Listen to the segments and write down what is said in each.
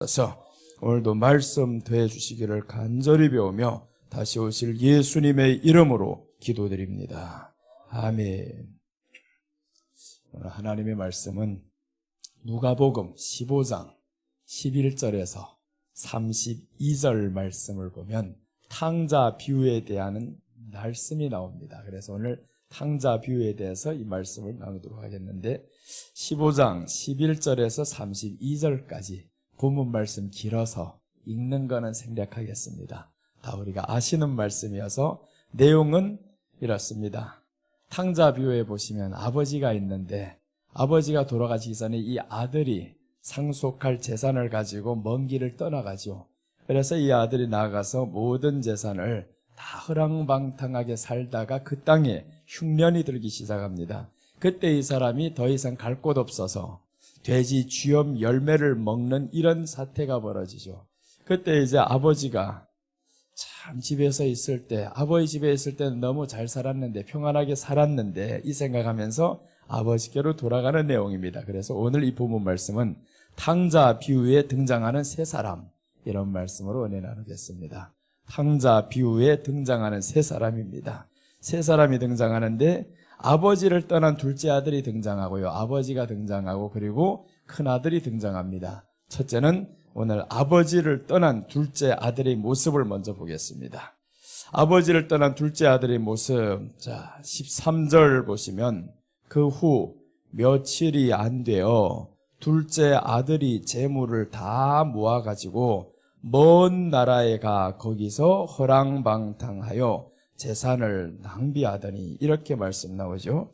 그래서 오늘도 말씀 더해 주시기를 간절히 배우며 다시 오실 예수님의 이름으로 기도드립니다. 아멘. 오늘 하나님의 말씀은 누가복음 15장 11절에서 32절 말씀을 보면 탕자 비유에 대한 말씀이 나옵니다. 그래서 오늘 탕자 비유에 대해서 이 말씀을 나누도록 하겠는데 15장 11절에서 32절까지 본문 말씀 길어서 읽는 거는 생략하겠습니다. 다 우리가 아시는 말씀이어서 내용은 이렇습니다. 탕자 비유에 보시면 아버지가 있는데 아버지가 돌아가시기 전에 이 아들이 상속할 재산을 가지고 먼 길을 떠나가죠. 그래서 이 아들이 나아가서 모든 재산을 다 허랑방탕하게 살다가 그 땅에 흉년이 들기 시작합니다. 그때 이 사람이 더 이상 갈 곳 없어서 돼지 쥐염 열매를 먹는 이런 사태가 벌어지죠. 그때 이제 아버지가 참 집에서 있을 때, 아버지 집에 있을 때는 너무 잘 살았는데, 평안하게 살았는데 이 생각하면서 아버지께로 돌아가는 내용입니다. 그래서 오늘 이 본문 말씀은 탕자 비유에 등장하는 세 사람, 이런 말씀으로 은혜 나누겠습니다. 탕자 비유에 등장하는 세 사람입니다. 세 사람이 등장하는데 아버지를 떠난 둘째 아들이 등장하고요. 아버지가 등장하고 그리고 큰아들이 등장합니다. 첫째는 오늘 아버지를 떠난 둘째 아들의 모습을 먼저 보겠습니다. 아버지를 떠난 둘째 아들의 모습. 자, 13절 보시면 그 후 며칠이 안 되어 둘째 아들이 재물을 다 모아가지고 먼 나라에 가 거기서 허랑방탕하여 재산을 낭비하더니, 이렇게 말씀 나오죠.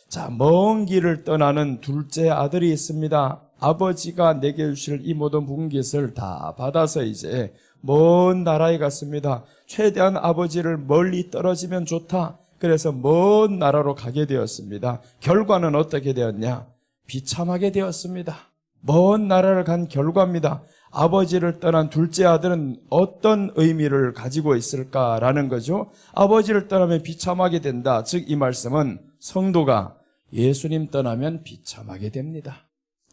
자, 먼 길을 떠나는 둘째 아들이 있습니다. 아버지가 내게 주실 이 모든 분깃을 다 받아서 이제 먼 나라에 갔습니다. 최대한 아버지를 멀리 떨어지면 좋다. 그래서 먼 나라로 가게 되었습니다. 결과는 어떻게 되었냐? 비참하게 되었습니다. 먼 나라를 간 결과입니다. 아버지를 떠난 둘째 아들은 어떤 의미를 가지고 있을까라는 거죠. 아버지를 떠나면 비참하게 된다. 즉 이 말씀은 성도가 예수님 떠나면 비참하게 됩니다.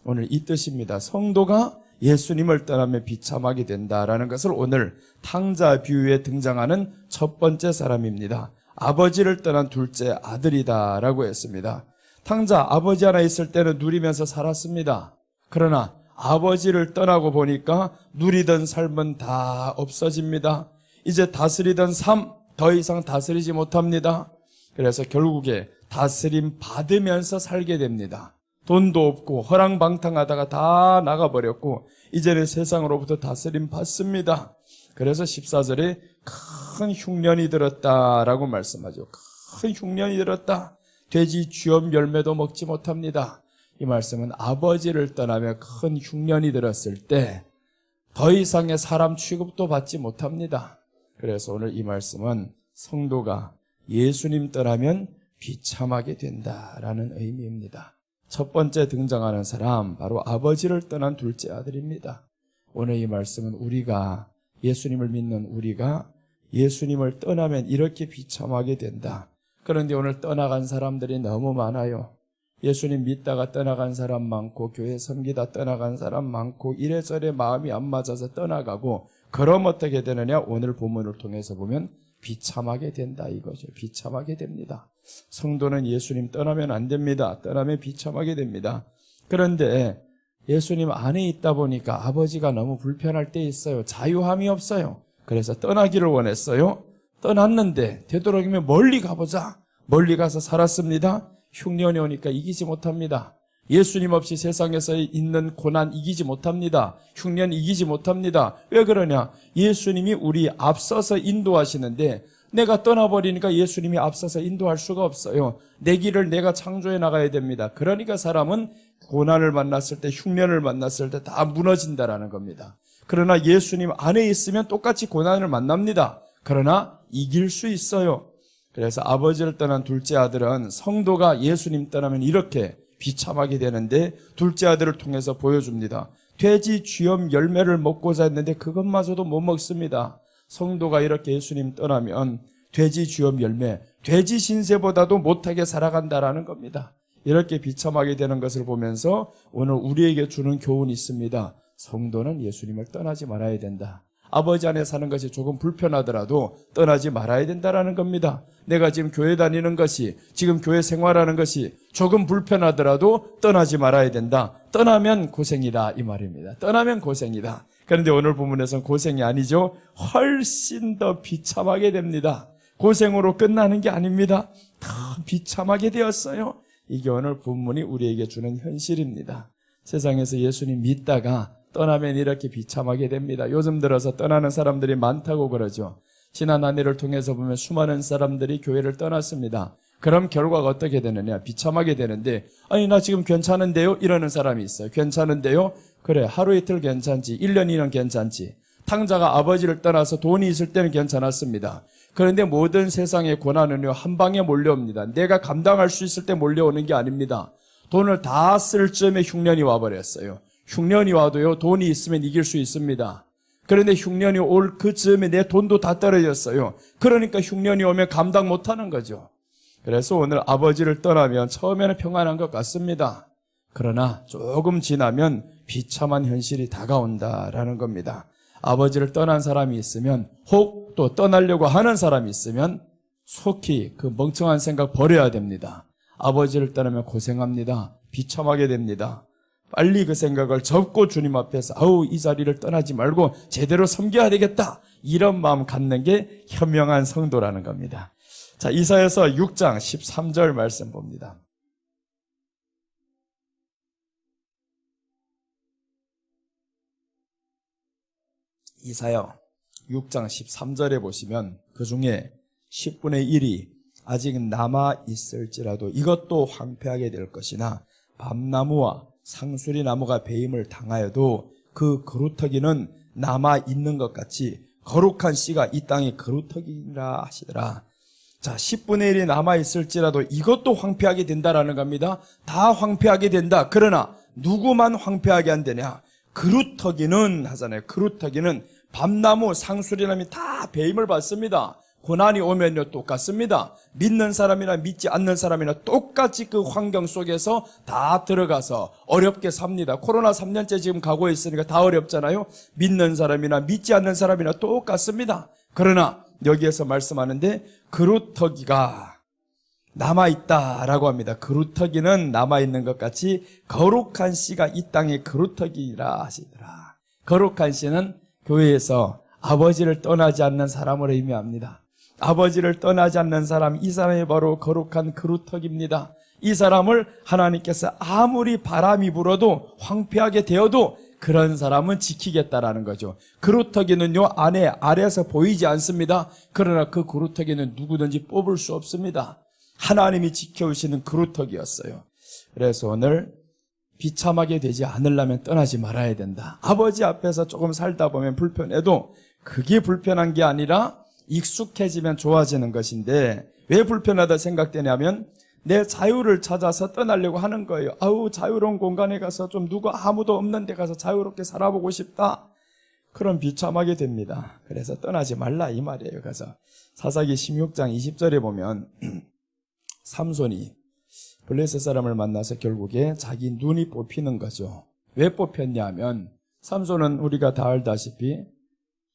오늘 이 뜻입니다. 성도가 예수님을 떠나면 비참하게 된다라는 것을 오늘 탕자 비유에 등장하는 첫 번째 사람입니다. 아버지를 떠난 둘째 아들이다라고 했습니다. 탕자 아버지 하나 있을 때는 누리면서 살았습니다. 그러나 아버지를 떠나고 보니까 누리던 삶은 다 없어집니다. 이제 다스리던 삶 더 이상 다스리지 못합니다. 그래서 결국에 다스림 받으면서 살게 됩니다. 돈도 없고 허랑방탕하다가 다 나가버렸고 이제는 세상으로부터 다스림 받습니다. 그래서 14절에 큰 흉년이 들었다라고 말씀하죠. 큰 흉년이 들었다. 돼지 쥐염 열매도 먹지 못합니다. 이 말씀은 아버지를 떠나며 큰 흉년이 들었을 때 더 이상의 사람 취급도 받지 못합니다. 그래서 오늘 이 말씀은 성도가 예수님 떠나면 비참하게 된다라는 의미입니다. 첫 번째 등장하는 사람, 바로 아버지를 떠난 둘째 아들입니다. 오늘 이 말씀은 우리가, 예수님을 믿는 우리가 예수님을 떠나면 이렇게 비참하게 된다. 그런데 오늘 떠나간 사람들이 너무 많아요. 예수님 믿다가 떠나간 사람 많고 교회 섬기다 떠나간 사람 많고 이래저래 마음이 안 맞아서 떠나가고, 그럼 어떻게 되느냐? 오늘 본문을 통해서 보면 비참하게 된다 이거죠. 비참하게 됩니다. 성도는 예수님 떠나면 안 됩니다. 떠나면 비참하게 됩니다. 그런데 예수님 안에 있다 보니까 아버지가 너무 불편할 때 있어요. 자유함이 없어요. 그래서 떠나기를 원했어요. 떠났는데 되도록이면 멀리 가보자. 멀리 가서 살았습니다. 흉년이 오니까 이기지 못합니다. 예수님 없이 세상에서 있는 고난 이기지 못합니다. 흉년 이기지 못합니다. 왜 그러냐? 예수님이 우리 앞서서 인도하시는데 내가 떠나버리니까 예수님이 앞서서 인도할 수가 없어요. 내 길을 내가 창조해 나가야 됩니다. 그러니까 사람은 고난을 만났을 때, 흉년을 만났을 때 다 무너진다라는 겁니다. 그러나 예수님 안에 있으면 똑같이 고난을 만납니다. 그러나 이길 수 있어요. 그래서 아버지를 떠난 둘째 아들은 성도가 예수님 떠나면 이렇게 비참하게 되는데 둘째 아들을 통해서 보여줍니다. 돼지 쥐염 열매를 먹고자 했는데 그것마저도 못 먹습니다. 성도가 이렇게 예수님 떠나면 돼지 쥐염 열매, 돼지 신세보다도 못하게 살아간다라는 겁니다. 이렇게 비참하게 되는 것을 보면서 오늘 우리에게 주는 교훈이 있습니다. 성도는 예수님을 떠나지 말아야 된다. 아버지 안에 사는 것이 조금 불편하더라도 떠나지 말아야 된다라는 겁니다. 내가 지금 교회 다니는 것이, 지금 교회 생활하는 것이 조금 불편하더라도 떠나지 말아야 된다. 떠나면 고생이다 이 말입니다. 떠나면 고생이다. 그런데 오늘 본문에서는 고생이 아니죠. 훨씬 더 비참하게 됩니다. 고생으로 끝나는 게 아닙니다. 더 비참하게 되었어요. 이게 오늘 본문이 우리에게 주는 현실입니다. 세상에서 예수님 믿다가 떠나면 이렇게 비참하게 됩니다. 요즘 들어서 떠나는 사람들이 많다고 그러죠. 지난 한 해를 통해서 보면 수많은 사람들이 교회를 떠났습니다. 그럼 결과가 어떻게 되느냐? 비참하게 되는데, 아니 나 지금 괜찮은데요? 이러는 사람이 있어요. 괜찮은데요? 그래, 하루 이틀 괜찮지, 1년 2년 괜찮지. 탕자가 아버지를 떠나서 돈이 있을 때는 괜찮았습니다. 그런데 모든 세상의 고난은요, 한 방에 몰려옵니다. 내가 감당할 수 있을 때 몰려오는 게 아닙니다. 돈을 다 쓸 즈음에 흉년이 와버렸어요. 흉년이 와도요, 돈이 있으면 이길 수 있습니다. 그런데 흉년이 올 그 즈음에 내 돈도 다 떨어졌어요. 그러니까 흉년이 오면 감당 못하는 거죠. 그래서 오늘 아버지를 떠나면 처음에는 평안한 것 같습니다. 그러나 조금 지나면 비참한 현실이 다가온다라는 겁니다. 아버지를 떠난 사람이 있으면, 혹 또 떠나려고 하는 사람이 있으면 속히 그 멍청한 생각 버려야 됩니다. 아버지를 떠나면 고생합니다. 비참하게 됩니다. 빨리 그 생각을 접고 주님 앞에서 이 자리를 떠나지 말고 제대로 섬겨야 되겠다, 이런 마음 갖는 게 현명한 성도라는 겁니다. 자, 이사야서 6장 13절 말씀 봅니다. 이사야 6장 13절에 보시면 그 중에 10분의 1이 아직 남아있을지라도 이것도 황폐하게 될 것이나 밤나무와 상수리 나무가 배임을 당하여도 그 그루터기는 남아있는 것 같이 거룩한 씨가 이 땅의 그루터기라 하시더라. 자, 10분의 1이 남아있을지라도 이것도 황폐하게 된다라는 겁니다. 다 황폐하게 된다. 그러나 누구만 황폐하게 안 되냐? 그루터기는 하잖아요. 그루터기는 밤나무, 상수리나무이 다 배임을 받습니다. 고난이 오면요 똑같습니다. 믿는 사람이나 믿지 않는 사람이나 똑같이 그 환경 속에서 다 들어가서 어렵게 삽니다. 코로나 3년째 지금 가고 있으니까 다 어렵잖아요. 믿는 사람이나 믿지 않는 사람이나 똑같습니다. 그러나 여기에서 말씀하는데 그루터기가 남아있다라고 합니다. 그루터기는 남아있는 것 같이 거룩한 씨가 이 땅의 그루터기라 하시더라. 거룩한 씨는 교회에서 아버지를 떠나지 않는 사람을 의미합니다. 아버지를 떠나지 않는 사람, 이 사람이 바로 거룩한 그루터기입니다. 이 사람을 하나님께서 아무리 바람이 불어도 황폐하게 되어도 그런 사람은 지키겠다라는 거죠. 그루터기는요 아래에서 보이지 않습니다. 그러나 그 그루터기는 누구든지 뽑을 수 없습니다. 하나님이 지켜주시는 그루터기였어요. 그래서 오늘 비참하게 되지 않으려면 떠나지 말아야 된다. 아버지 앞에서 조금 살다 보면 불편해도 그게 불편한 게 아니라 익숙해지면 좋아지는 것인데, 왜 불편하다 생각되냐면 내 자유를 찾아서 떠나려고 하는 거예요. 자유로운 공간에 가서 좀 누구 아무도 없는 데 가서 자유롭게 살아보고 싶다. 그럼 비참하게 됩니다. 그래서 떠나지 말라 이 말이에요. 그래서 사사기 16장 20절에 보면 삼손이 블레셋 사람을 만나서 결국에 자기 눈이 뽑히는 거죠. 왜 뽑혔냐 하면 삼손은 우리가 다 알다시피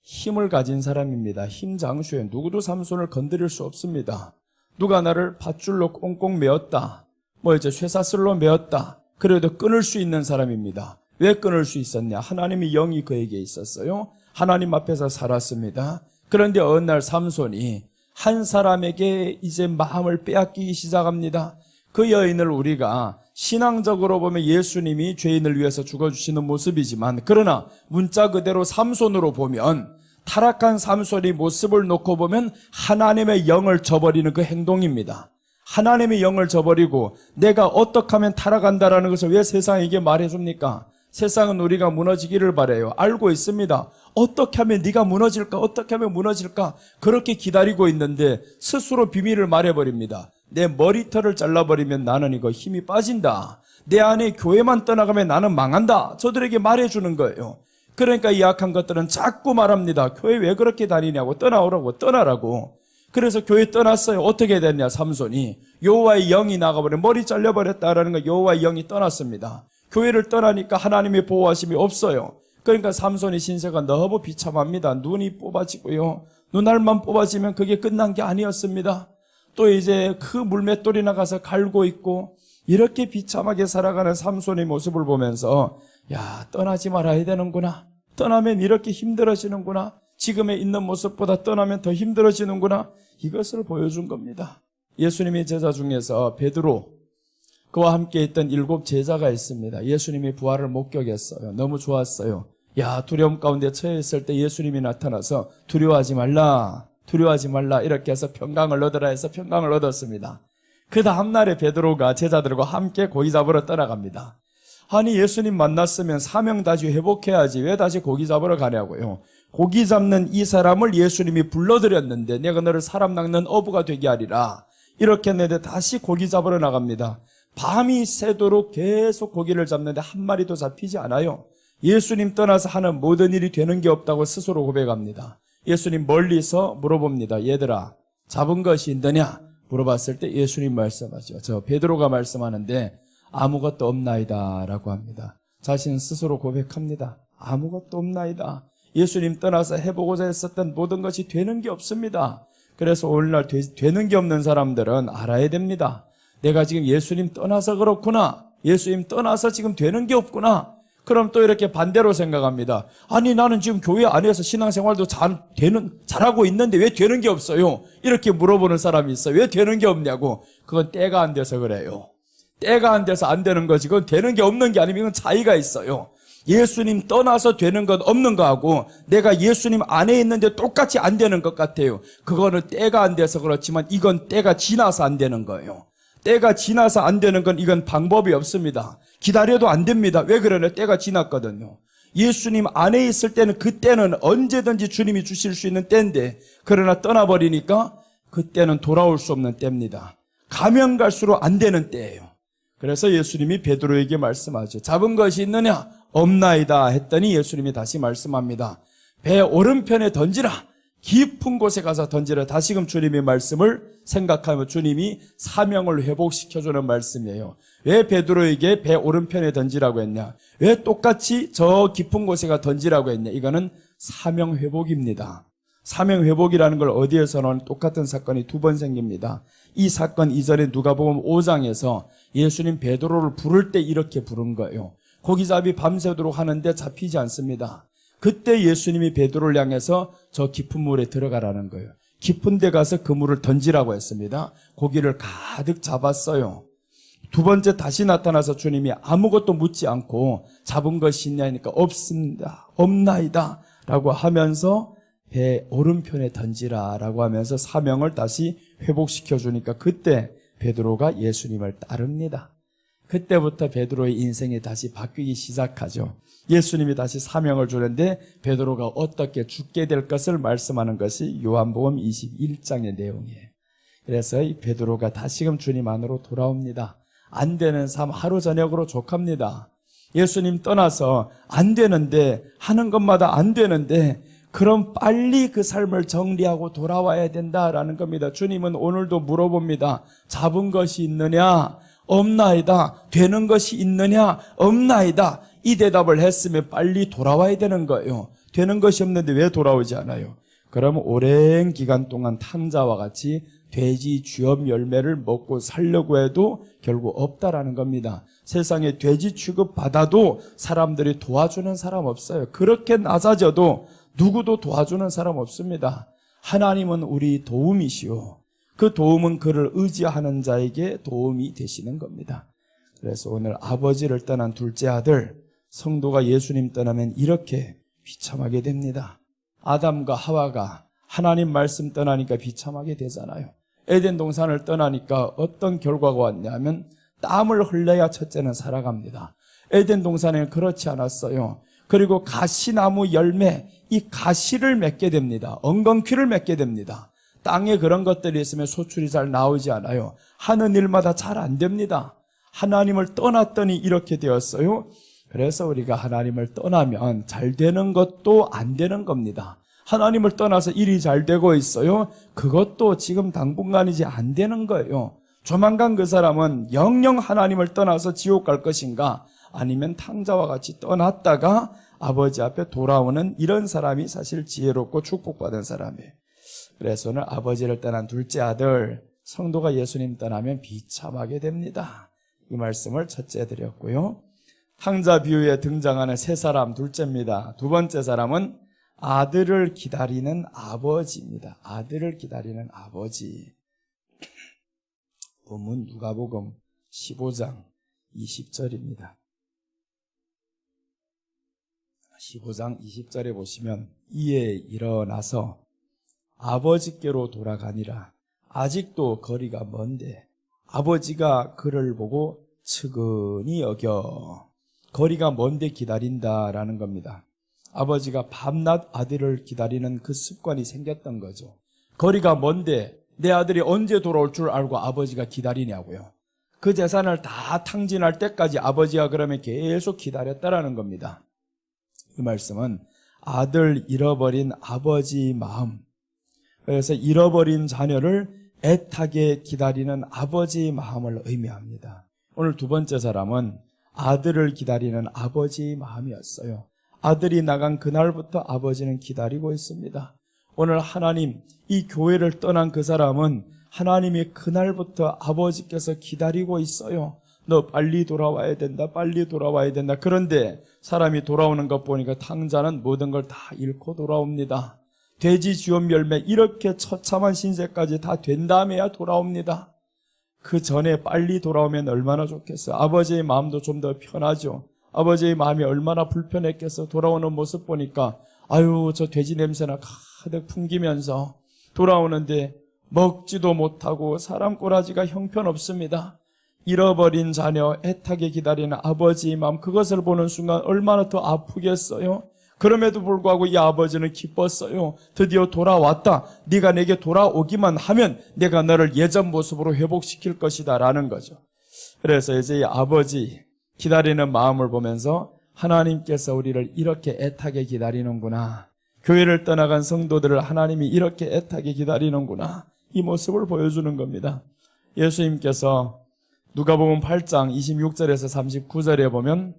힘을 가진 사람입니다. 힘장수에 누구도 삼손을 건드릴 수 없습니다. 누가 나를 밧줄로 꽁꽁 메었다, 쇠사슬로 메었다, 그래도 끊을 수 있는 사람입니다. 왜 끊을 수 있었냐? 하나님의 영이 그에게 있었어요. 하나님 앞에서 살았습니다. 그런데 어느 날 삼손이 한 사람에게 이제 마음을 빼앗기기 시작합니다. 그 여인을 우리가 신앙적으로 보면 예수님이 죄인을 위해서 죽어주시는 모습이지만, 그러나 문자 그대로 삼손으로 보면 타락한 삼손이 모습을 놓고 보면 하나님의 영을 저버리는 그 행동입니다. 하나님의 영을 저버리고 내가 어떻게 하면 타락한다라는 것을 왜 세상에게 말해줍니까? 세상은 우리가 무너지기를 바라요. 알고 있습니다. 어떻게 하면 네가 무너질까? 어떻게 하면 무너질까? 그렇게 기다리고 있는데 스스로 비밀을 말해버립니다. 내 머리털을 잘라버리면 나는 이거 힘이 빠진다. 내 안에 교회만 떠나가면 나는 망한다. 저들에게 말해주는 거예요. 그러니까 이 약한 것들은 자꾸 말합니다. 교회 왜 그렇게 다니냐고, 떠나오라고, 떠나라고. 그래서 교회 떠났어요. 어떻게 됐냐? 삼손이 여호와의 영이 나가버려 머리 잘려버렸다라는 거. 여호와의 영이 떠났습니다. 교회를 떠나니까 하나님의 보호하심이 없어요. 그러니까 삼손의 신세가 너무 비참합니다. 눈이 뽑아지고요. 눈알만 뽑아지면 그게 끝난 게 아니었습니다. 또 이제 그 물맷돌이 나가서 갈고 있고 이렇게 비참하게 살아가는 삼손의 모습을 보면서 야, 떠나지 말아야 되는구나. 떠나면 이렇게 힘들어지는구나. 지금에 있는 모습보다 떠나면 더 힘들어지는구나. 이것을 보여준 겁니다. 예수님의 제자 중에서 베드로, 그와 함께 있던 7 제자가 있습니다. 예수님이 부활을 목격했어요. 너무 좋았어요. 야, 두려움 가운데 처해 있을 때 예수님이 나타나서 두려워하지 말라, 두려워하지 말라 이렇게 해서 평강을 얻으라 해서 평강을 얻었습니다. 그 다음날에 베드로가 제자들과 함께 고기 잡으러 떠나갑니다. 아니, 예수님 만났으면 사명다시 회복해야지 왜 다시 고기 잡으러 가냐고요. 고기 잡는 이 사람을 예수님이 불러들였는데 내가 너를 사람 낚는 어부가 되게 하리라 이렇게 했는데 다시 고기 잡으러 나갑니다. 밤이 새도록 계속 고기를 잡는데 한 마리도 잡히지 않아요. 예수님 떠나서 하는 모든 일이 되는 게 없다고 스스로 고백합니다. 예수님 멀리서 물어봅니다. 얘들아, 잡은 것이 있느냐? 물어봤을 때 예수님 말씀하죠. 저 베드로가 말씀하는데 아무것도 없나이다 라고 합니다. 자신 스스로 고백합니다. 아무것도 없나이다. 예수님 떠나서 해보고자 했었던 모든 것이 되는 게 없습니다. 그래서 오늘날 되는 게 없는 사람들은 알아야 됩니다. 내가 지금 예수님 떠나서 그렇구나. 예수님 떠나서 지금 되는 게 없구나. 그럼 또 이렇게 반대로 생각합니다. 아니, 나는 지금 교회 안에서 신앙생활도 잘하고 있는데 왜 되는 게 없어요? 이렇게 물어보는 사람이 있어요. 왜 되는 게 없냐고. 그건 때가 안 돼서 그래요. 때가 안 돼서 안 되는 거지. 그건 되는 게 없는 게 아니면 이건 차이가 있어요. 예수님 떠나서 되는 것 없는 거하고 내가 예수님 안에 있는데 똑같이 안 되는 것 같아요. 그거는 때가 안 돼서 그렇지만 이건 때가 지나서 안 되는 거예요. 때가 지나서 안 되는 건 이건 방법이 없습니다. 기다려도 안 됩니다. 왜 그러냐? 때가 지났거든요. 예수님 안에 있을 때는 그때는 언제든지 주님이 주실 수 있는 때인데 그러나 떠나버리니까 그때는 돌아올 수 없는 때입니다. 가면 갈수록 안 되는 때예요. 그래서 예수님이 베드로에게 말씀하죠. 잡은 것이 있느냐? 없나이다 했더니 예수님이 다시 말씀합니다. 배 오른편에 던지라. 깊은 곳에 가서 던지라. 다시금 주님의 말씀을 생각하며 주님이 사명을 회복시켜주는 말씀이에요. 왜 베드로에게 배 오른편에 던지라고 했냐? 왜 똑같이 저 깊은 곳에 가 던지라고 했냐? 이거는 사명 회복입니다. 사명 회복이라는 걸 어디에서는 똑같은 사건이 2번 생깁니다. 이 사건 이전에 누가복음 5장에서 예수님 베드로를 부를 때 이렇게 부른 거예요. 고기잡이 밤새도록 하는데 잡히지 않습니다. 그때 예수님이 베드로를 향해서 저 깊은 물에 들어가라는 거예요. 깊은 데 가서 그 물을 던지라고 했습니다. 고기를 가득 잡았어요. 2번째 다시 나타나서 주님이 아무것도 묻지 않고 잡은 것이 있냐니까 없습니다. 없나이다 라고 하면서 배 오른편에 던지라 라고 하면서 사명을 다시 회복시켜 주니까 그때 베드로가 예수님을 따릅니다. 그때부터 베드로의 인생이 다시 바뀌기 시작하죠. 예수님이 다시 사명을 주는데 베드로가 어떻게 죽게 될 것을 말씀하는 것이 요한복음 21장의 내용이에요. 그래서 이 베드로가 다시금 주님 안으로 돌아옵니다. 안 되는 삶 하루 저녁으로 족합니다. 예수님 떠나서 안 되는데 하는 것마다 안 되는데 그럼 빨리 그 삶을 정리하고 돌아와야 된다라는 겁니다. 주님은 오늘도 물어봅니다. 잡은 것이 있느냐? 없나이다. 되는 것이 있느냐? 없나이다. 이 대답을 했으면 빨리 돌아와야 되는 거예요. 되는 것이 없는데 왜 돌아오지 않아요? 그러면 오랜 기간 동안 탕자와 같이 돼지 쥐업 열매를 먹고 살려고 해도 결국 없다라는 겁니다. 세상에 돼지 취급 받아도 사람들이 도와주는 사람 없어요. 그렇게 낮아져도 누구도 도와주는 사람 없습니다. 하나님은 우리 도움이시오. 그 도움은 그를 의지하는 자에게 도움이 되시는 겁니다. 그래서 오늘 아버지를 떠난 둘째 아들, 성도가 예수님 떠나면 이렇게 비참하게 됩니다. 아담과 하와가 하나님 말씀 떠나니까 비참하게 되잖아요. 에덴 동산을 떠나니까 어떤 결과가 왔냐면 땀을 흘려야 첫째는 살아갑니다. 에덴 동산에는 그렇지 않았어요. 그리고 가시나무 열매, 이 가시를 맺게 됩니다. 엉겅퀴를 맺게 됩니다. 땅에 그런 것들이 있으면 소출이 잘 나오지 않아요. 하는 일마다 잘 안 됩니다. 하나님을 떠났더니 이렇게 되었어요. 그래서 우리가 하나님을 떠나면 잘 되는 것도 안 되는 겁니다. 하나님을 떠나서 일이 잘 되고 있어요. 그것도 지금 당분간이지 안 되는 거예요. 조만간 그 사람은 영영 하나님을 떠나서 지옥 갈 것인가? 아니면 탕자와 같이 떠났다가 아버지 앞에 돌아오는 이런 사람이 사실 지혜롭고 축복받은 사람이에요. 그래서 오늘 아버지를 떠난 둘째 아들, 성도가 예수님 떠나면 비참하게 됩니다. 이 말씀을 첫째 드렸고요. 탕자 비유에 등장하는 세 사람, 둘째입니다. 두 번째 사람은 아들을 기다리는 아버지입니다. 아들을 기다리는 아버지. 본문 누가복음 15장 20절입니다. 15장 20절에 보시면 이에 일어나서 아버지께로 돌아가니라. 아직도 거리가 먼데 아버지가 그를 보고 측은히 여겨. 거리가 먼데 기다린다라는 겁니다. 아버지가 밤낮 아들을 기다리는 그 습관이 생겼던 거죠. 거리가 먼데 내 아들이 언제 돌아올 줄 알고 아버지가 기다리냐고요. 그 재산을 다 탕진할 때까지 아버지가 그러면 계속 기다렸다라는 겁니다. 이 말씀은 아들 잃어버린 아버지 마음, 그래서 잃어버린 자녀를 애타게 기다리는 아버지 마음을 의미합니다. 오늘 두 번째 사람은 아들을 기다리는 아버지 마음이었어요. 아들이 나간 그날부터 아버지는 기다리고 있습니다. 오늘 하나님, 이 교회를 떠난 그 사람은 하나님이 그날부터 아버지께서 기다리고 있어요. 너 빨리 돌아와야 된다, 빨리 돌아와야 된다. 그런데 사람이 돌아오는 것 보니까 탕자는 모든 걸 다 잃고 돌아옵니다. 돼지 지원 열매 이렇게 처참한 신세까지 다 된 다음에야 돌아옵니다. 그 전에 빨리 돌아오면 얼마나 좋겠어요. 아버지의 마음도 좀 더 편하죠. 아버지의 마음이 얼마나 불편했겠어. 돌아오는 모습 보니까 아유, 저 돼지 냄새나 가득 풍기면서 돌아오는데 먹지도 못하고 사람 꼬라지가 형편없습니다. 잃어버린 자녀 애타게 기다리는 아버지의 마음, 그것을 보는 순간 얼마나 더 아프겠어요. 그럼에도 불구하고 이 아버지는 기뻤어요. 드디어 돌아왔다. 네가 내게 돌아오기만 하면 내가 너를 예전 모습으로 회복시킬 것이다 라는 거죠. 그래서 이제 이 아버지 기다리는 마음을 보면서 하나님께서 우리를 이렇게 애타게 기다리는구나. 교회를 떠나간 성도들을 하나님이 이렇게 애타게 기다리는구나. 이 모습을 보여주는 겁니다. 예수님께서 누가복음 8장 26절에서 39절에 보면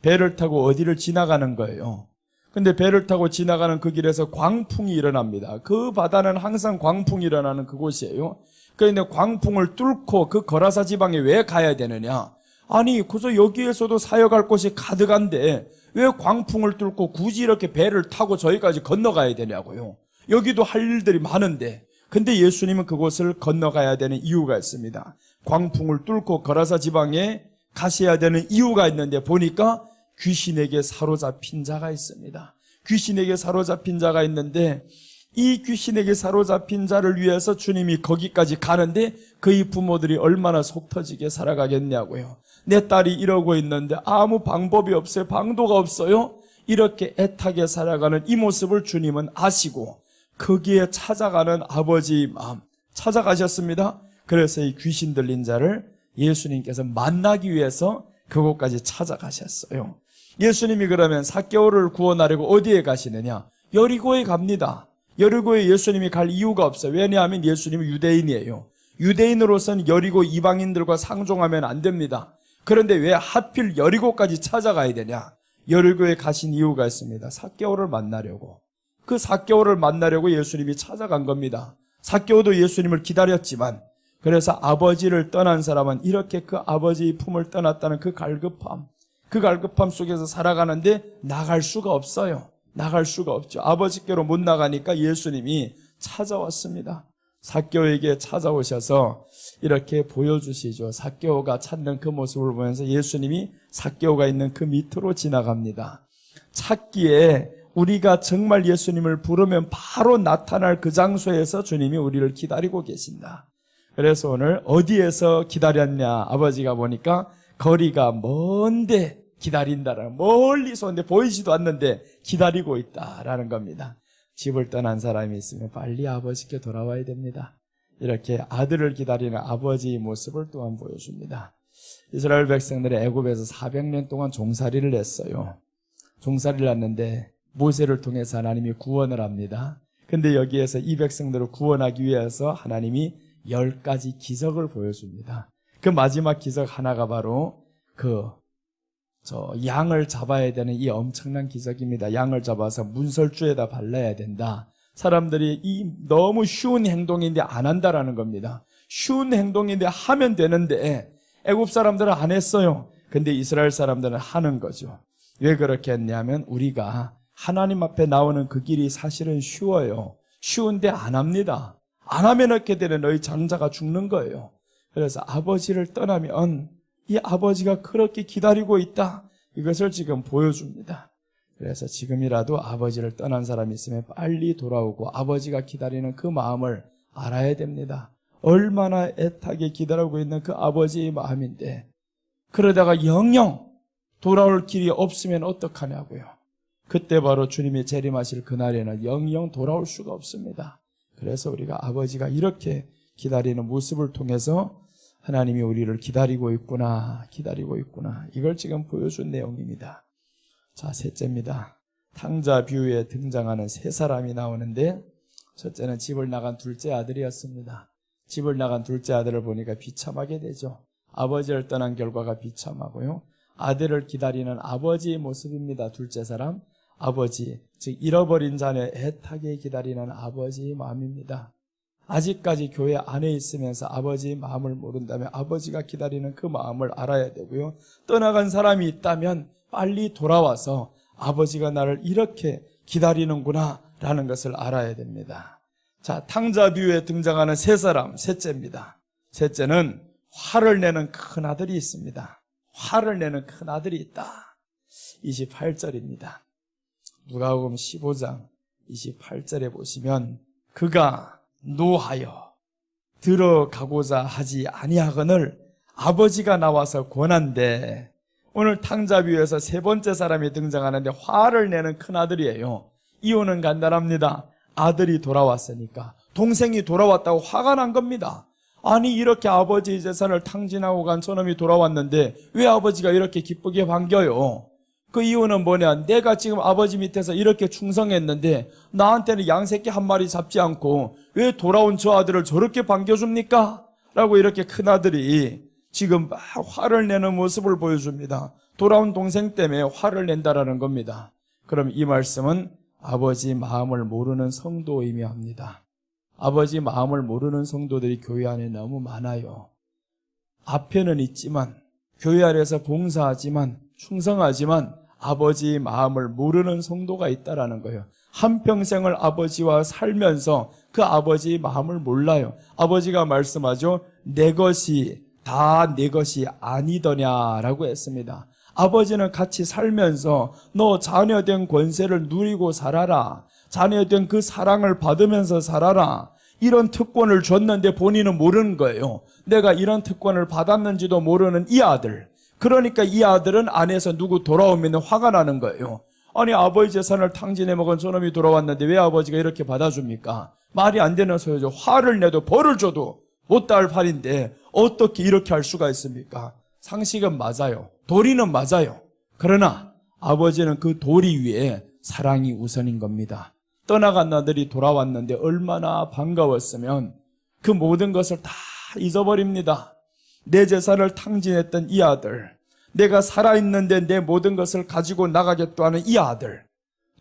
배를 타고 어디를 지나가는 거예요. 근데 배를 타고 지나가는 그 길에서 광풍이 일어납니다. 그 바다는 항상 광풍이 일어나는 그곳이에요. 그런데 광풍을 뚫고 그 거라사 지방에 왜 가야 되느냐? 아니, 그저 여기에서도 사역할 곳이 가득한데 왜 광풍을 뚫고 굳이 이렇게 배를 타고 저기까지 건너가야 되냐고요. 여기도 할 일들이 많은데. 근데 예수님은 그곳을 건너가야 되는 이유가 있습니다. 광풍을 뚫고 거라사 지방에 가셔야 되는 이유가 있는데 보니까 귀신에게 사로잡힌 자가 있습니다. 귀신에게 사로잡힌 자가 있는데 이 귀신에게 사로잡힌 자를 위해서 주님이 거기까지 가는데 그의 부모들이 얼마나 속 터지게 살아가겠냐고요. 내 딸이 이러고 있는데 아무 방법이 없어요. 방도가 없어요. 이렇게 애타게 살아가는 이 모습을 주님은 아시고 거기에 찾아가는 아버지의 마음 찾아가셨습니다. 그래서 이 귀신 들린 자를 예수님께서 만나기 위해서 그곳까지 찾아가셨어요. 예수님이 그러면 삭개오를 구원하려고 어디에 가시느냐? 여리고에 갑니다. 여리고에 예수님이 갈 이유가 없어요. 왜냐하면 예수님은 유대인이에요. 유대인으로서는 여리고 이방인들과 상종하면 안 됩니다. 그런데 왜 하필 여리고까지 찾아가야 되냐? 여리고에 가신 이유가 있습니다. 삭개오를 만나려고. 그 삭개오를 만나려고 예수님이 찾아간 겁니다. 삭개오도 예수님을 기다렸지만 그래서 아버지를 떠난 사람은 이렇게 그 아버지의 품을 떠났다는 그 갈급함 속에서 살아가는데 나갈 수가 없어요. 나갈 수가 없죠. 아버지께로 못 나가니까 예수님이 찾아왔습니다. 삭개오에게 찾아오셔서 이렇게 보여주시죠. 삭개오가 찾는 그 모습을 보면서 예수님이 삭개오가 있는 그 밑으로 지나갑니다. 찾기에 우리가 정말 예수님을 부르면 바로 나타날 그 장소에서 주님이 우리를 기다리고 계신다. 그래서 오늘 어디에서 기다렸냐? 아버지가 보니까 거리가 먼데 기다린다라는, 멀리서 오는데 보이지도 않는데 기다리고 있다라는 겁니다. 집을 떠난 사람이 있으면 빨리 아버지께 돌아와야 됩니다. 이렇게 아들을 기다리는 아버지의 모습을 또한 보여줍니다. 이스라엘 백성들이 애굽에서 400년 동안 종살이를 했어요. 종살이를 했는데 모세를 통해서 하나님이 구원을 합니다. 근데 여기에서 이 백성들을 구원하기 위해서 하나님이 10가지 기적을 보여줍니다. 그 마지막 기적 하나가 바로 그 양을 잡아야 되는 이 엄청난 기적입니다. 양을 잡아서 문설주에다 발라야 된다. 사람들이 이 너무 쉬운 행동인데 안 한다라는 겁니다. 쉬운 행동인데 하면 되는데 애굽 사람들은 안 했어요. 근데 이스라엘 사람들은 하는 거죠. 왜 그렇게 했냐면 우리가 하나님 앞에 나오는 그 길이 사실은 쉬워요. 쉬운데 안 합니다. 안 하면 어떻게 되는 너희 장자가 죽는 거예요. 그래서 아버지를 떠나면 이 아버지가 그렇게 기다리고 있다. 이것을 지금 보여줍니다. 그래서 지금이라도 아버지를 떠난 사람이 있으면 빨리 돌아오고 아버지가 기다리는 그 마음을 알아야 됩니다. 얼마나 애타게 기다리고 있는 그 아버지의 마음인데 그러다가 영영 돌아올 길이 없으면 어떡하냐고요. 그때 바로 주님이 재림하실 그날에는 영영 돌아올 수가 없습니다. 그래서 우리가 아버지가 이렇게 기다리는 모습을 통해서 하나님이 우리를 기다리고 있구나, 기다리고 있구나. 이걸 지금 보여준 내용입니다. 자, 셋째입니다. 탕자 비유에 등장하는 세 사람이 나오는데 첫째는 집을 나간 둘째 아들이었습니다. 집을 나간 둘째 아들을 보니까 비참하게 되죠. 아버지를 떠난 결과가 비참하고요. 아들을 기다리는 아버지의 모습입니다. 둘째 사람, 아버지, 즉 잃어버린 자녀 애타게 기다리는 아버지의 마음입니다. 아직까지 교회 안에 있으면서 아버지의 마음을 모른다면 아버지가 기다리는 그 마음을 알아야 되고요. 떠나간 사람이 있다면 빨리 돌아와서 아버지가 나를 이렇게 기다리는구나 라는 것을 알아야 됩니다. 자, 탕자 비유에 등장하는 세 사람, 셋째입니다. 셋째는 화를 내는 큰 아들이 있습니다. 화를 내는 큰 아들이 있다. 28절입니다. 누가복음 15장 28절에 보시면 그가 노하여 들어가고자 하지 아니하거늘 아버지가 나와서 권한대. 오늘 탕자 비유에서 세 번째 사람이 등장하는데 화를 내는 큰 아들이에요. 이유는 간단합니다. 아들이 돌아왔으니까. 동생이 돌아왔다고 화가 난 겁니다. 아니 이렇게 아버지의 재산을 탕진하고 간 저놈이 돌아왔는데 왜 아버지가 이렇게 기쁘게 반겨요? 그 이유는 뭐냐? 내가 지금 아버지 밑에서 이렇게 충성했는데 나한테는 양새끼 한 마리 잡지 않고 왜 돌아온 저 아들을 저렇게 반겨줍니까? 라고 이렇게 큰아들이 지금 막 화를 내는 모습을 보여줍니다. 돌아온 동생 때문에 화를 낸다라는 겁니다. 그럼 이 말씀은 아버지 마음을 모르는 성도 의미합니다. 아버지 마음을 모르는 성도들이 교회 안에 너무 많아요. 앞에는 있지만 교회 안에서 봉사하지만 충성하지만 아버지의 마음을 모르는 성도가 있다라는 거예요. 한평생을 아버지와 살면서 그 아버지의 마음을 몰라요. 아버지가 말씀하죠. 내 것이 다 내 것이 아니더냐라고 했습니다. 아버지는 같이 살면서 너 자녀된 권세를 누리고 살아라. 자녀된 그 사랑을 받으면서 살아라. 이런 특권을 줬는데 본인은 모르는 거예요. 내가 이런 특권을 받았는지도 모르는 이 아들. 그러니까 이 아들은 안에서 누구 돌아오면 화가 나는 거예요. 아니 아버지 재산을 탕진해 먹은 저놈이 돌아왔는데 왜 아버지가 이렇게 받아줍니까? 말이 안 되는 소리죠. 화를 내도 벌을 줘도 못다할 판인데 어떻게 이렇게 할 수가 있습니까? 상식은 맞아요. 도리는 맞아요. 그러나 아버지는 그 도리 위에 사랑이 우선인 겁니다. 떠나간 아들이 돌아왔는데 얼마나 반가웠으면 그 모든 것을 다 잊어버립니다. 내 재산을 탕진했던 이 아들, 내가 살아있는데 내 모든 것을 가지고 나가겠다 하는 이 아들,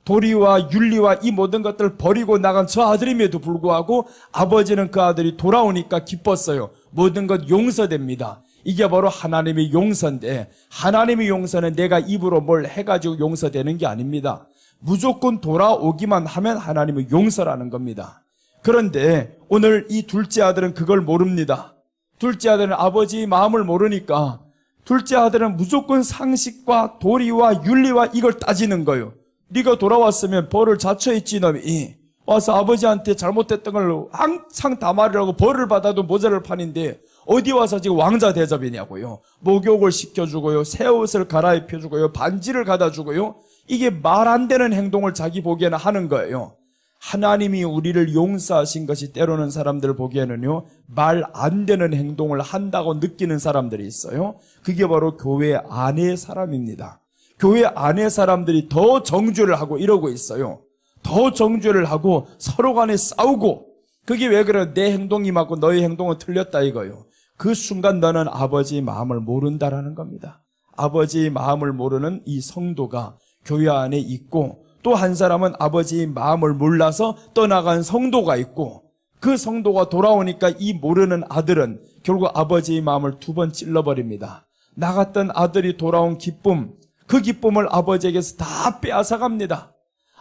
도리와 윤리와 이 모든 것들을 버리고 나간 저 아들임에도 불구하고 아버지는 그 아들이 돌아오니까 기뻤어요. 모든 것 용서됩니다. 이게 바로 하나님의 용서인데 하나님의 용서는 내가 입으로 뭘 해가지고 용서되는 게 아닙니다. 무조건 돌아오기만 하면 하나님의 용서라는 겁니다. 그런데 오늘 이 둘째 아들은 그걸 모릅니다. 둘째 아들은 아버지의 마음을 모르니까 둘째 아들은 무조건 상식과 도리와 윤리와 이걸 따지는 거예요. 네가 돌아왔으면 벌을 자처했지 놈이. 와서 아버지한테 잘못했던 걸 항상 다 말이라고 벌을 받아도 모자랄 판인데 어디 와서 지금 왕자 대접이냐고요. 목욕을 시켜주고요. 새 옷을 갈아입혀주고요. 반지를 갖다주고요. 이게 말 안 되는 행동을 자기 보기에는 하는 거예요. 하나님이 우리를 용서하신 것이 때로는 사람들 보기에는요, 말 안 되는 행동을 한다고 느끼는 사람들이 있어요. 그게 바로 교회 안의 사람입니다. 교회 안의 사람들이 더 정죄를 하고 이러고 있어요. 더 정죄를 하고 서로 간에 싸우고, 그게 왜 그래요? 내 행동이 맞고 너의 행동은 틀렸다 이거예요. 그 순간 너는 아버지의 마음을 모른다라는 겁니다. 아버지의 마음을 모르는 이 성도가 교회 안에 있고, 또 한 사람은 아버지의 마음을 몰라서 떠나간 성도가 있고, 그 성도가 돌아오니까 이 모르는 아들은 결국 아버지의 마음을 2번 찔러버립니다. 나갔던 아들이 돌아온 기쁨, 그 기쁨을 아버지에게서 다 빼앗아갑니다.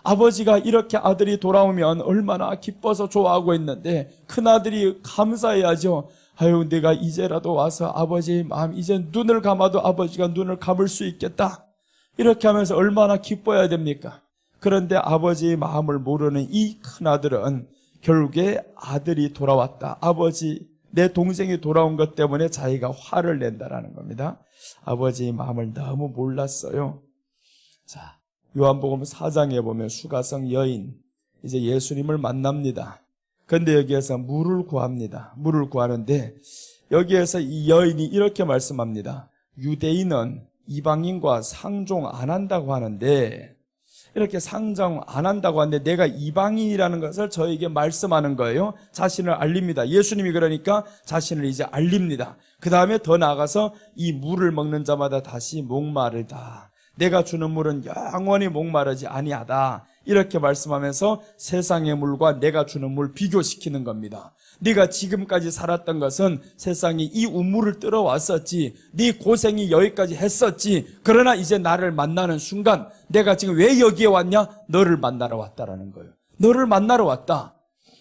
아버지가 이렇게 아들이 돌아오면 얼마나 기뻐서 좋아하고 있는데, 큰아들이 감사해야죠. 아유, 내가 이제라도 와서 아버지의 마음, 이제 눈을 감아도 아버지가 눈을 감을 수 있겠다, 이렇게 하면서 얼마나 기뻐해야 됩니까? 그런데 아버지의 마음을 모르는 이 큰아들은 결국에 아들이 돌아왔다, 아버지, 내 동생이 돌아온 것 때문에 자기가 화를 낸다라는 겁니다. 아버지의 마음을 너무 몰랐어요. 자, 요한복음 4장에 보면 수가성 여인, 이제 예수님을 만납니다. 그런데 여기에서 물을 구합니다. 물을 구하는데 여기에서 이 여인이 이렇게 말씀합니다. 유대인은 이방인과 상종 안 한다고 하는데, 이렇게 상종 안 한다고 하는데 내가 이방인이라는 것을 저에게 말씀하는 거예요. 자신을 알립니다. 예수님이 그러니까 자신을 이제 알립니다. 그 다음에 더 나아가서 이 물을 먹는 자마다 다시 목마르다, 내가 주는 물은 영원히 목마르지 아니하다, 이렇게 말씀하면서 세상의 물과 내가 주는 물 비교시키는 겁니다. 네가 지금까지 살았던 것은 세상이 이 우물을 뚫어왔었지, 네 고생이 여기까지 했었지, 그러나 이제 나를 만나는 순간 내가 지금 왜 여기에 왔냐? 너를 만나러 왔다라는 거예요. 너를 만나러 왔다.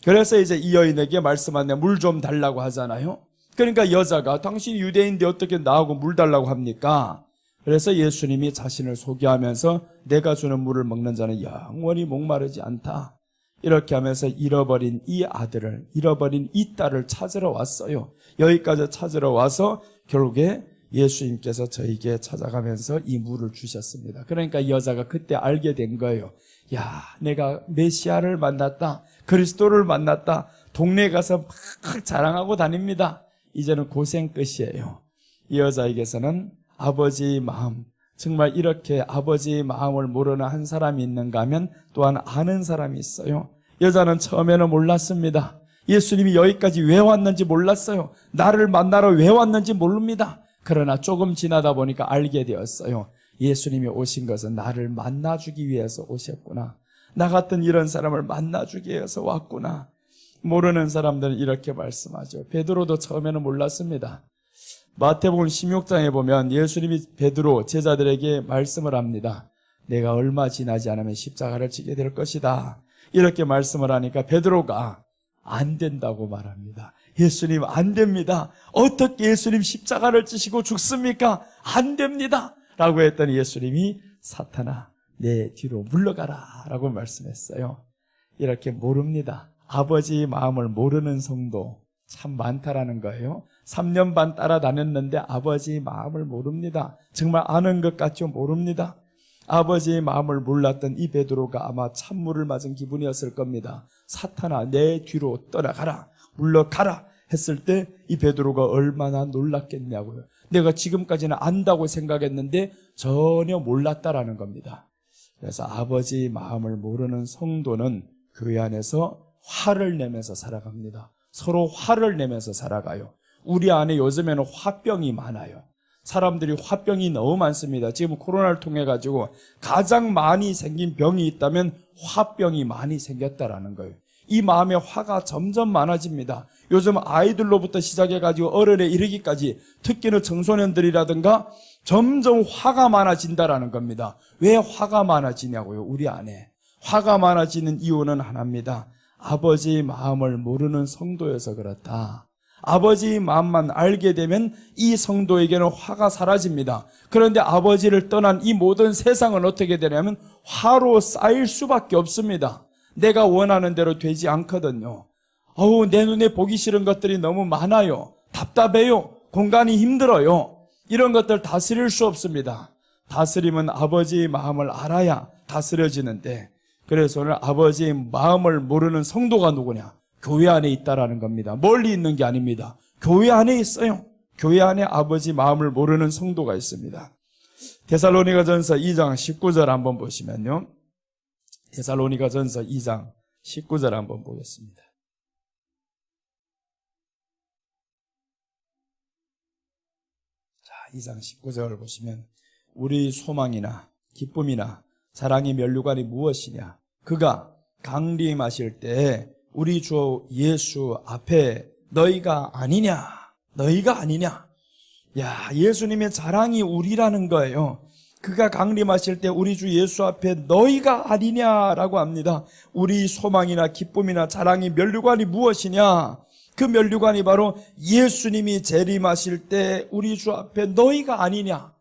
그래서 이제 이 여인에게 말씀하는데 물 좀 달라고 하잖아요. 그러니까 여자가 당신이 유대인인데 어떻게 나하고 물 달라고 합니까? 그래서 예수님이 자신을 소개하면서 내가 주는 물을 먹는 자는 영원히 목마르지 않다, 이렇게 하면서 잃어버린 이 아들을, 잃어버린 이 딸을 찾으러 왔어요. 여기까지 찾으러 와서 결국에 예수님께서 저에게 찾아가면서 이 물을 주셨습니다. 그러니까 이 여자가 그때 알게 된 거예요. 야, 내가 메시아를 만났다, 그리스도를 만났다, 동네에 가서 막 자랑하고 다닙니다. 이제는 고생 끝이에요. 이 여자에게서는 아버지의 마음, 정말 이렇게 아버지의 마음을 모르는 한 사람이 있는가 하면 또한 아는 사람이 있어요. 여자는 처음에는 몰랐습니다. 예수님이 여기까지 왜 왔는지 몰랐어요. 나를 만나러 왜 왔는지 모릅니다. 그러나 조금 지나다 보니까 알게 되었어요. 예수님이 오신 것은 나를 만나주기 위해서 오셨구나, 나 같은 이런 사람을 만나주기 위해서 왔구나. 모르는 사람들은 이렇게 말씀하죠. 베드로도 처음에는 몰랐습니다. 마태복음 16장에 보면 예수님이 베드로 제자들에게 말씀을 합니다. 내가 얼마 지나지 않으면 십자가를 지게 될 것이다, 이렇게 말씀을 하니까 베드로가 안 된다고 말합니다. 예수님 안 됩니다. 어떻게 예수님 십자가를 지시고 죽습니까? 안 됩니다 라고 했더니 예수님이 사탄아, 내 뒤로 물러가라 라고 말씀했어요. 이렇게 모릅니다. 아버지의 마음을 모르는 성도 참 많다라는 거예요. 3년 반 따라다녔는데 아버지의 마음을 모릅니다. 정말 아는 것 같죠? 모릅니다. 아버지의 마음을 몰랐던 이 베드로가 아마 찬물을 맞은 기분이었을 겁니다. 사탄아, 내 뒤로 떠나가라, 물러가라 했을 때 이 베드로가 얼마나 놀랐겠냐고요. 내가 지금까지는 안다고 생각했는데 전혀 몰랐다라는 겁니다. 그래서 아버지의 마음을 모르는 성도는 교회 안에서 화를 내면서 살아갑니다. 서로 화를 내면서 살아가요. 우리 안에 요즘에는 화병이 많아요. 사람들이 화병이 너무 많습니다. 지금 코로나를 통해 가지고 가장 많이 생긴 병이 있다면 화병이 많이 생겼다라는 거예요. 이 마음에 화가 점점 많아집니다. 요즘 아이들로부터 시작해 가지고 어른에 이르기까지, 특히는 청소년들이라든가 점점 화가 많아진다라는 겁니다. 왜 화가 많아지냐고요? 우리 안에 화가 많아지는 이유는 하나입니다. 아버지의 마음을 모르는 성도여서 그렇다. 아버지의 마음만 알게 되면 이 성도에게는 화가 사라집니다. 그런데 아버지를 떠난 이 모든 세상은 어떻게 되냐면 화로 쌓일 수밖에 없습니다. 내가 원하는 대로 되지 않거든요. 내 눈에 보기 싫은 것들이 너무 많아요. 답답해요. 공간이 힘들어요. 이런 것들 다스릴 수 없습니다. 다스림은 아버지의 마음을 알아야 다스려지는데, 그래서 오늘 아버지의 마음을 모르는 성도가 누구냐? 교회 안에 있다라는 겁니다. 멀리 있는 게 아닙니다. 교회 안에 있어요. 교회 안에 아버지 마음을 모르는 성도가 있습니다. 데살로니가전서 2장 19절 한번 보시면요. 데살로니가전서 2장 19절 한번 보겠습니다. 자, 2장 19절을 보시면 우리 소망이나 기쁨이나 자랑의 면류관이 무엇이냐? 그가 강림하실 때 우리 주 예수 앞에 너희가 아니냐? 너희가 아니냐? 야, 예수님의 자랑이 우리라는 거예요. 그가 강림하실 때 우리 주 예수 앞에 너희가 아니냐라고 합니다. 우리 소망이나 기쁨이나 자랑의 면류관이 무엇이냐? 그 면류관이 바로 예수님이 재림하실 때 우리 주 앞에 너희가 아니냐?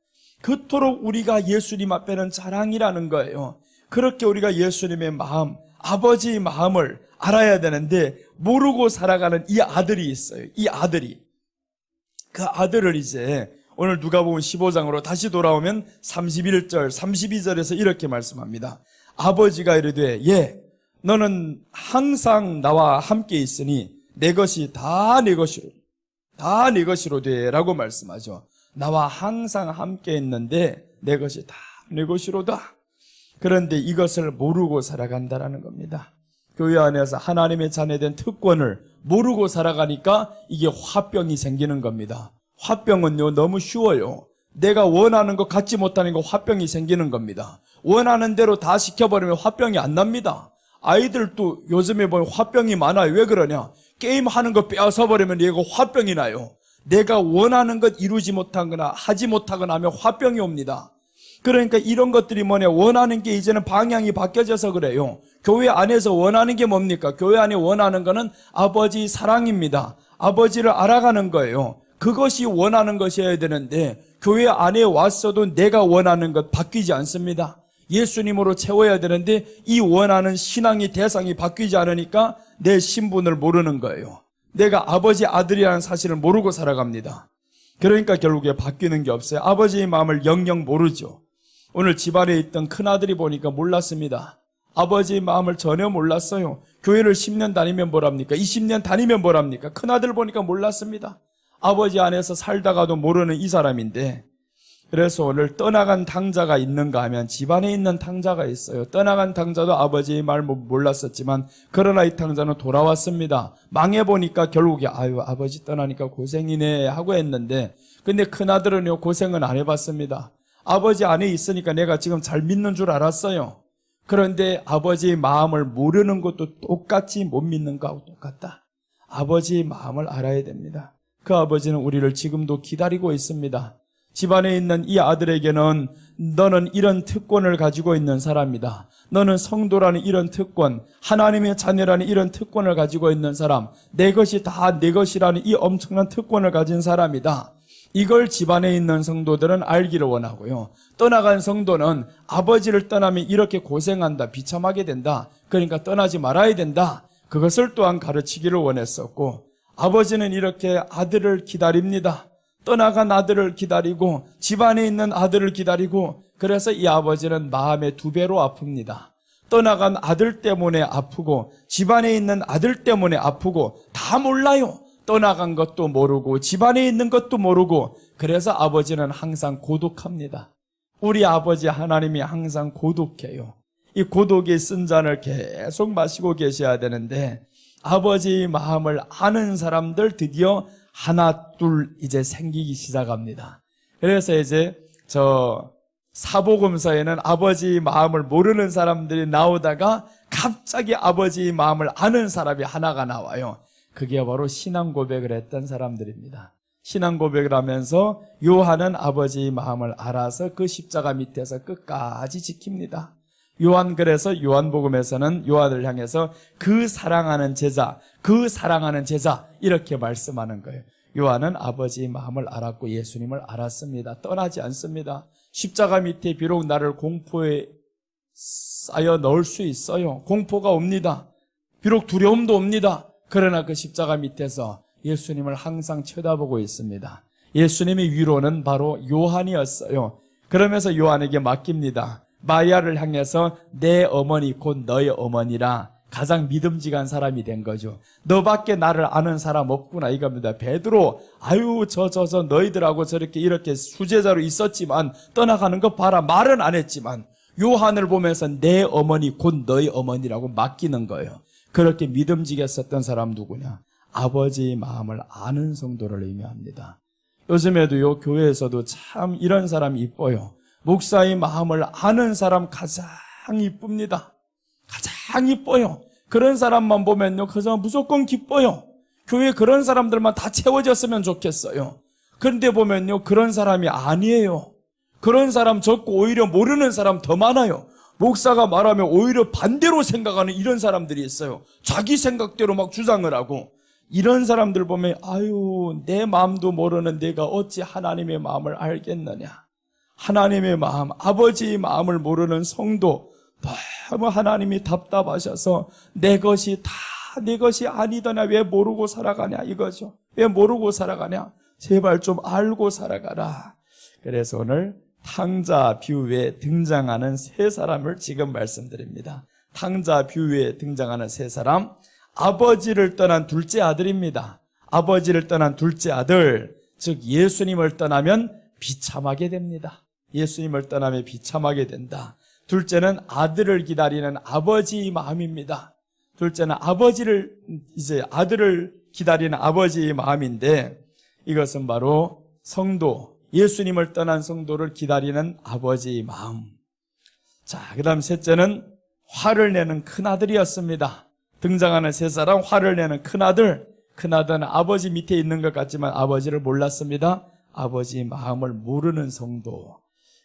그토록 우리가 예수님 앞에는 자랑이라는 거예요. 그렇게 우리가 예수님의 마음, 아버지의 마음을 알아야 되는데 모르고 살아가는 이 아들이 있어요. 이 아들이. 그 아들을 이제 오늘 누가복음 15장으로 다시 돌아오면 31절, 32절에서 이렇게 말씀합니다. 아버지가 이르되 너는 항상 나와 함께 있으니 내 것이 다 내 것이로 라고 말씀하죠. 나와 항상 함께 있는데 내 것이 다 내 것이로다. 그런데 이것을 모르고 살아간다라는 겁니다. 교회 안에서 하나님의 자녀된 특권을 모르고 살아가니까 이게 화병이 생기는 겁니다. 화병은요 너무 쉬워요. 내가 원하는 거 갖지 못하는 거 화병이 생기는 겁니다. 원하는 대로 다 시켜버리면 화병이 안 납니다. 아이들도 요즘에 보면 화병이 많아요. 왜 그러냐? 게임하는 거 빼앗아버리면 얘가 화병이 나요. 내가 원하는 것 이루지 못하거나 하지 못하거나 하면 화병이 옵니다. 그러니까 이런 것들이 뭐냐? 원하는 게 이제는 방향이 바뀌어져서 그래요. 교회 안에서 원하는 게 뭡니까? 교회 안에 원하는 거는 아버지 사랑입니다. 아버지를 알아가는 거예요. 그것이 원하는 것이어야 되는데 교회 안에 왔어도 내가 원하는 것 바뀌지 않습니다. 예수님으로 채워야 되는데 이 원하는 신앙의 대상이 바뀌지 않으니까 내 신분을 모르는 거예요. 내가 아버지 아들이라는 사실을 모르고 살아갑니다. 그러니까 결국에 바뀌는 게 없어요. 아버지의 마음을 영영 모르죠. 오늘 집안에 있던 큰아들이 보니까 몰랐습니다. 아버지의 마음을 전혀 몰랐어요. 교회를 10년 다니면 뭐랍니까? 20년 다니면 뭐랍니까? 큰아들 보니까 몰랐습니다. 아버지 안에서 살다가도 모르는 이 사람인데, 그래서 오늘 떠나간 탕자가 있는가 하면 집안에 있는 탕자가 있어요. 떠나간 탕자도 아버지의 말 몰랐었지만 그러나 이 탕자는 돌아왔습니다. 망해보니까 결국에 아버지 떠나니까 고생이네 하고 했는데, 근데 큰아들은요 고생은 안 해봤습니다. 아버지 안에 있으니까 내가 지금 잘 믿는 줄 알았어요. 그런데 아버지의 마음을 모르는 것도 똑같이 못 믿는 거하고 똑같다. 아버지의 마음을 알아야 됩니다. 그 아버지는 우리를 지금도 기다리고 있습니다. 집안에 있는 이 아들에게는 너는 이런 특권을 가지고 있는 사람이다. 너는 성도라는 이런 특권, 하나님의 자녀라는 이런 특권을 가지고 있는 사람, 내 것이 다 내 것이라는 이 엄청난 특권을 가진 사람이다. 이걸 집안에 있는 성도들은 알기를 원하고요. 떠나간 성도는 아버지를 떠나면 이렇게 고생한다, 비참하게 된다. 그러니까 떠나지 말아야 된다. 그것을 또한 가르치기를 원했었고, 아버지는 이렇게 아들을 기다립니다. 떠나간 아들을 기다리고 집안에 있는 아들을 기다리고, 그래서 이 아버지는 마음에 2배로 아픕니다. 떠나간 아들 때문에 아프고 집안에 있는 아들 때문에 아프고 다 몰라요. 떠나간 것도 모르고 집안에 있는 것도 모르고, 그래서 아버지는 항상 고독합니다. 우리 아버지 하나님이 항상 고독해요. 이 고독의 쓴 잔을 계속 마시고 계셔야 되는데 아버지의 마음을 아는 사람들 드디어 하나 둘 이제 생기기 시작합니다. 그래서 이제 저 사복음서에는 아버지의 마음을 모르는 사람들이 나오다가 갑자기 아버지의 마음을 아는 사람이 하나가 나와요. 그게 바로 신앙 고백을 했던 사람들입니다. 신앙 고백을 하면서 요한은 아버지의 마음을 알아서 그 십자가 밑에서 끝까지 지킵니다. 요한, 그래서 요한복음에서는 요한을 향해서 그 사랑하는 제자 이렇게 말씀하는 거예요. 요한은 아버지의 마음을 알았고 예수님을 알았습니다. 떠나지 않습니다. 십자가 밑에 비록 나를 공포에 쌓여 넣을 수 있어요. 공포가 옵니다. 비록 두려움도 옵니다. 그러나 그 십자가 밑에서 예수님을 항상 쳐다보고 있습니다. 예수님의 위로는 바로 요한이었어요. 그러면서 요한에게 맡깁니다. 마리아를 향해서 내 어머니 곧 너의 어머니라, 가장 믿음직한 사람이 된 거죠. 너밖에 나를 아는 사람 없구나 이겁니다. 베드로, 저 너희들하고 저렇게 이렇게 수제자로 있었지만 떠나가는 거 봐라, 말은 안 했지만 요한을 보면서 내 어머니 곧 너희 어머니라고 맡기는 거예요. 그렇게 믿음직했었던 사람 누구냐? 아버지의 마음을 아는 성도를 의미합니다. 요즘에도요 교회에서도 참 이런 사람이 이뻐요. 목사의 마음을 아는 사람 가장 이쁩니다. 가장 이뻐요. 그런 사람만 보면요, 그 사람 무조건 기뻐요. 교회 그런 사람들만 다 채워졌으면 좋겠어요. 그런데 보면요, 그런 사람이 아니에요. 그런 사람 적고 오히려 모르는 사람 더 많아요. 목사가 말하면 오히려 반대로 생각하는 이런 사람들이 있어요. 자기 생각대로 막 주장을 하고. 이런 사람들 보면 아유, 내 마음도 모르는 내가 어찌 하나님의 마음을 알겠느냐. 하나님의 마음, 아버지의 마음을 모르는 성도, 너무 하나님이 답답하셔서 내 것이 다 내 것이 아니더냐, 왜 모르고 살아가냐 이거죠. 왜 모르고 살아가냐, 제발 좀 알고 살아가라. 그래서 오늘 탕자 비유에 등장하는 세 사람을 지금 말씀드립니다. 탕자 비유에 등장하는 세 사람, 아버지를 떠난 둘째 아들입니다. 아버지를 떠난 둘째 아들, 즉 예수님을 떠나면 비참하게 됩니다. 예수님을 떠나면 비참하게 된다. 둘째는 아들을 기다리는 아버지의 마음입니다. 둘째는 아들을 기다리는 아버지의 마음인데, 이것은 바로 성도, 예수님을 떠난 성도를 기다리는 아버지의 마음. 자, 그 다음 셋째는 화를 내는 큰아들이었습니다. 등장하는 세 사람, 화를 내는 큰아들. 큰아들은 아버지 밑에 있는 것 같지만 아버지를 몰랐습니다. 아버지의 마음을 모르는 성도.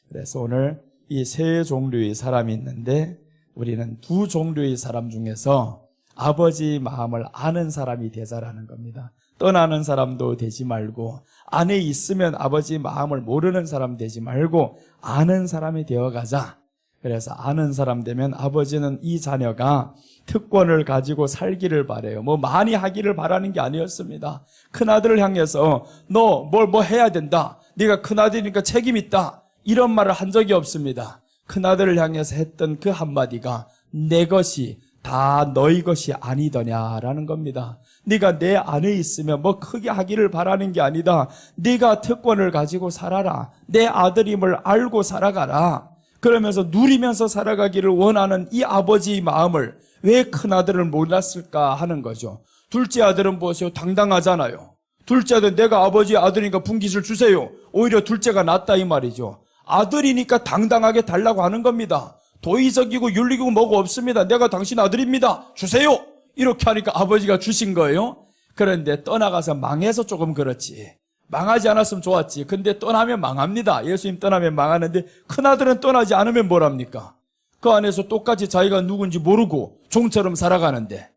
그래서 오늘 이 세 종류의 사람이 있는데, 우리는 두 종류의 사람 중에서 아버지의 마음을 아는 사람이 되자라는 겁니다. 떠나는 사람도 되지 말고, 안에 있으면 아버지의 마음을 모르는 사람 되지 말고 아는 사람이 되어가자. 그래서 아는 사람 되면 아버지는 이 자녀가 특권을 가지고 살기를 바라요. 뭐 많이 하기를 바라는 게 아니었습니다. 큰아들을 향해서 너 뭐 해야 된다, 네가 큰아들이니까 책임 있다, 이런 말을 한 적이 없습니다. 큰아들을 향해서 했던 그 한마디가 내 것이 다 너희 것이 아니더냐라는 겁니다. 네가 내 안에 있으면 뭐 크게 하기를 바라는 게 아니다. 네가 특권을 가지고 살아라. 내 아들임을 알고 살아가라. 그러면서 누리면서 살아가기를 원하는 이 아버지의 마음을 왜 큰아들을 몰랐을까 하는 거죠. 둘째 아들은 보세요, 당당하잖아요. 둘째 아들은 내가 아버지의 아들이니까 분깃을 주세요. 오히려 둘째가 낫다 이 말이죠. 아들이니까 당당하게 달라고 하는 겁니다. 도의적이고 윤리고 뭐가 없습니다. 내가 당신 아들입니다, 주세요. 이렇게 하니까 아버지가 주신 거예요. 그런데 떠나가서 망해서 조금 그렇지, 망하지 않았으면 좋았지. 근데 떠나면 망합니다. 예수님 떠나면 망하는데, 큰아들은 떠나지 않으면 뭐랍니까? 그 안에서 똑같이 자기가 누군지 모르고 종처럼 살아가는데.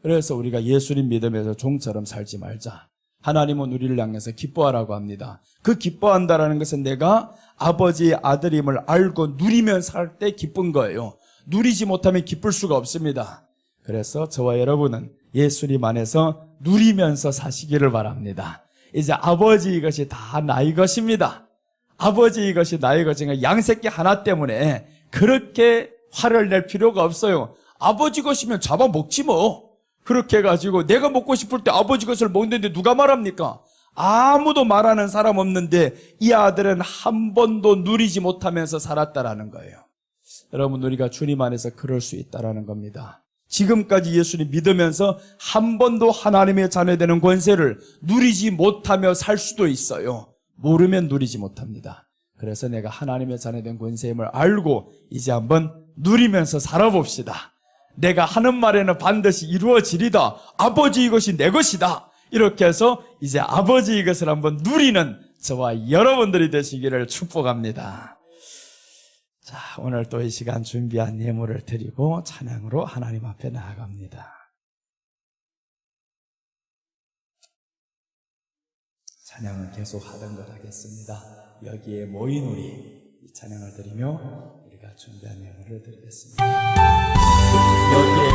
그래서 우리가 예수님 믿으면서 종처럼 살지 말자. 하나님은 우리를 향해서 기뻐하라고 합니다. 그 기뻐한다라는 것은 내가 아버지의 아들임을 알고 누리면 살 때 기쁜 거예요. 누리지 못하면 기쁠 수가 없습니다. 그래서 저와 여러분은 예수님 안에서 누리면서 사시기를 바랍니다. 이제 아버지의 것이 다 나의 것입니다. 아버지의 것이 나의 것인가, 양새끼 하나 때문에 그렇게 화를 낼 필요가 없어요. 아버지 것이면 잡아먹지 뭐. 그렇게 해가지고 내가 먹고 싶을 때 아버지 것을 먹는데 누가 말합니까? 아무도 말하는 사람 없는데 이 아들은 한 번도 누리지 못하면서 살았다라는 거예요. 여러분, 우리가 주님 안에서 그럴 수 있다라는 겁니다. 지금까지 예수님 믿으면서 한 번도 하나님의 자녀되는 권세를 누리지 못하며 살 수도 있어요. 모르면 누리지 못합니다. 그래서 내가 하나님의 자녀된 권세임을 알고 이제 한번 누리면서 살아봅시다. 내가 하는 말에는 반드시 이루어지리다. 아버지 이것이 내 것이다. 이렇게 해서 이제 아버지 이것을 한번 누리는 저와 여러분들이 되시기를 축복합니다. 자, 오늘 또 이 시간 준비한 예물을 드리고 찬양으로 하나님 앞에 나아갑니다. 찬양은 계속 하던 것 하겠습니다. 여기에 모인 우리 이 찬양을 드리며 우리가 준비한 예물을 드리겠습니다. 여기에